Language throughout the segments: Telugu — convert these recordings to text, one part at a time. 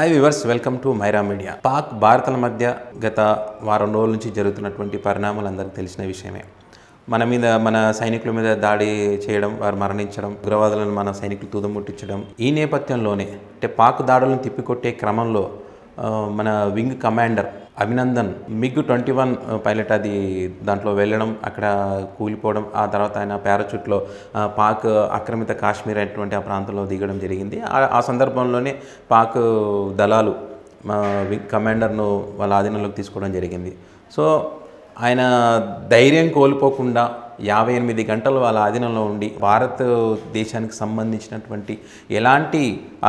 Hi viewers, welcome to Myra media. Pak భారత్ల మధ్య గత వారం రోజుల నుంచి జరుగుతున్నటువంటి పరిణామాలు అందరికీ తెలిసిన విషయమే. మన సైనికుల మీద దాడి చేయడం, వారు మరణించడం, ఉగ్రవాదులను మన సైనికులు తుదముట్టించడం. ఈ నేపథ్యంలోనే అంటే పాక్ దాడులను తిప్పికొట్టే క్రమంలో మన wing commander Abhinandan MiG-21 pilot అది దాంట్లో వెళ్ళడం, అక్కడ కూలిపోవడం, ఆ తర్వాత ఆయన పారాచూట్లో పాక్ ఆక్రమిత కాశ్మీర్ అనేటువంటి ఆ ప్రాంతంలో దిగడం జరిగింది. ఆ సందర్భంలోనే పాక్ దళాలు వింగ్ కమాండర్ను వాళ్ళ ఆధీనంలోకి తీసుకోవడం జరిగింది. సో ఆయన ధైర్యం కోల్పోకుండా 58 గంటలు వాళ్ళ ఆధీనంలో ఉండి భారతదేశానికి సంబంధించినటువంటి ఎలాంటి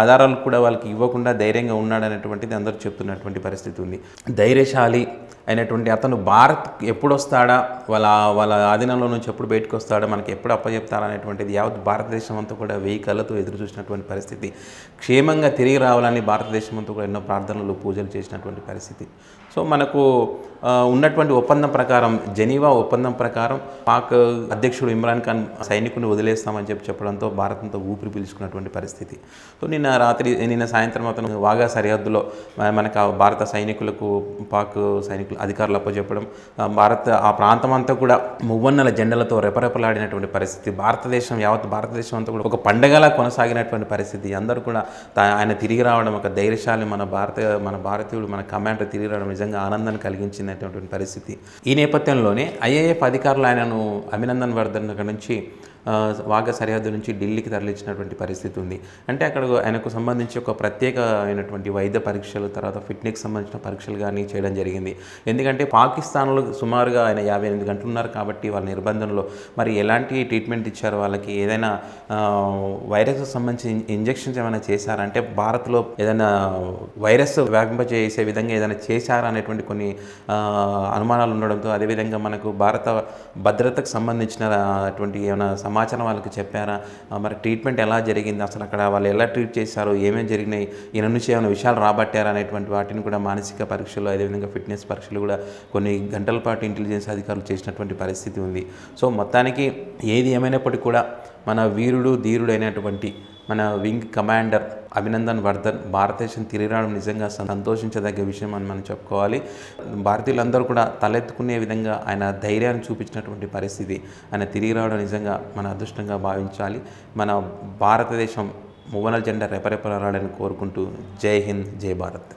ఆధారాలు కూడా వాళ్ళకి ఇవ్వకుండా ధైర్యంగా ఉన్నాడనేటువంటిది అందరూ చెప్తున్నటువంటి పరిస్థితి ఉంది. ధైర్యశాలి అయినటువంటి అతను భారత్ ఎప్పుడు వస్తాడా, వాళ్ళ ఆధీనంలో నుంచి ఎప్పుడు బయటకు వస్తాడా, మనకి ఎప్పుడు అప్పచెప్తారా అనేటువంటిది యావత్ భారతదేశం అంతా కూడా 1000 కళ్ళతో ఎదురు చూసినటువంటి పరిస్థితి. క్షేమంగా తిరిగి రావాలని భారతదేశం అంతా కూడా ఎన్నో ప్రార్థనలు, పూజలు చేసినటువంటి పరిస్థితి. సో మనకు ఉన్నటువంటి ఒప్పందం ప్రకారం, జెనీవా ఒప్పందం ప్రకారం పాక్ అధ్యక్షుడు ఇమ్రాన్ ఖాన్ సైనికుని వదిలేస్తామని చెప్పడంతో భారత్ అంతా ఊపిరి పీల్చుకున్నటువంటి పరిస్థితి. సో నిన్న సాయంత్రం అతను వాగా సరిహద్దులో మనకు భారత సైనికులకు పాక్ సైనికులు అధికారులు అప్పచెప్పడం, ఆ ప్రాంతం అంతా కూడా మువ్వన్నెల జెండలతో రెపరెపలాడినటువంటి పరిస్థితి. యావత్ భారతదేశం అంతా కూడా ఒక పండగలా కొనసాగినటువంటి పరిస్థితి. అందరూ కూడా ఆయన తిరిగి రావడం, ఒక ధైర్యశాలి మన భారతీయుడు, మన కమాండర్ తిరిగి రావడం నిజంగా ఆనందాన్ని కలిగించినటువంటి పరిస్థితి. ఈ నేపథ్యంలోనే IAF అధికారులు ఆయనను అభినందన్ వర్ధన్ దగ్గర నుంచి వాగా సరిహద్దు నుంచి ఢిల్లీకి తరలించినటువంటి పరిస్థితి ఉంది. అంటే అక్కడ ఆయనకు సంబంధించి ఒక ప్రత్యేకమైనటువంటి వైద్య పరీక్షలు, తర్వాత ఫిట్నెస్కి సంబంధించిన పరీక్షలు కానీ చేయడం జరిగింది. ఎందుకంటే పాకిస్తాన్లో సుమారుగా ఆయన 58 గంటలు ఉన్నారు కాబట్టి వాళ్ళ నిర్బంధంలో మరి ఎలాంటి ట్రీట్మెంట్ ఇచ్చారు, వాళ్ళకి ఏదైనా వైరస్కి సంబంధించి ఇంజెక్షన్స్ ఏమైనా చేశారా, అంటే భారత్లో ఏదైనా వైరస్ వ్యాపింపజేసే విధంగా ఏదైనా చేశారా అనేటువంటి కొన్ని అనుమానాలు ఉండడంతో, అదేవిధంగా మనకు భారత భద్రతకు సంబంధించినటువంటి ఏమైనా సమాచారం వాళ్ళకి చెప్పారా, మరి ట్రీట్మెంట్ ఎలా జరిగింది, అసలు అక్కడ వాళ్ళు ఎలా ట్రీట్ చేశారు, ఏమేమి జరిగినాయి, ఈయన నుంచి ఏమైనా విషయాలు రాబట్టారా అనేటువంటి వాటిని కూడా మానసిక పరీక్షలు, అదేవిధంగా ఫిట్నెస్ పరీక్షలు కూడా కొన్ని గంటల పాటు ఇంటెలిజెన్స్ అధికారులు చేసినటువంటి పరిస్థితి ఉంది. సో మొత్తానికి ఏది ఏమైనప్పటికీ కూడా మన వీరుడు ధీరుడైనటువంటి మన వింగ్ కమాండర్ అభినందన్ వర్ధన్ భారతదేశం తిరిగి రావడం నిజంగా సంతోషించదగ్గ విషయం అని మనం చెప్పుకోవాలి. భారతీయులందరూ కూడా తలెత్తుకునే విధంగా ఆయన ధైర్యాన్ని చూపించినటువంటి పరిస్థితి. ఆయన తిరిగి రావడం నిజంగా మన అదృష్టంగా భావించాలి. మన భారతదేశం మువ్వనెల జెండా రెపరెపలాడాలని కోరుకుంటూ జై హింద్, జై భారత్.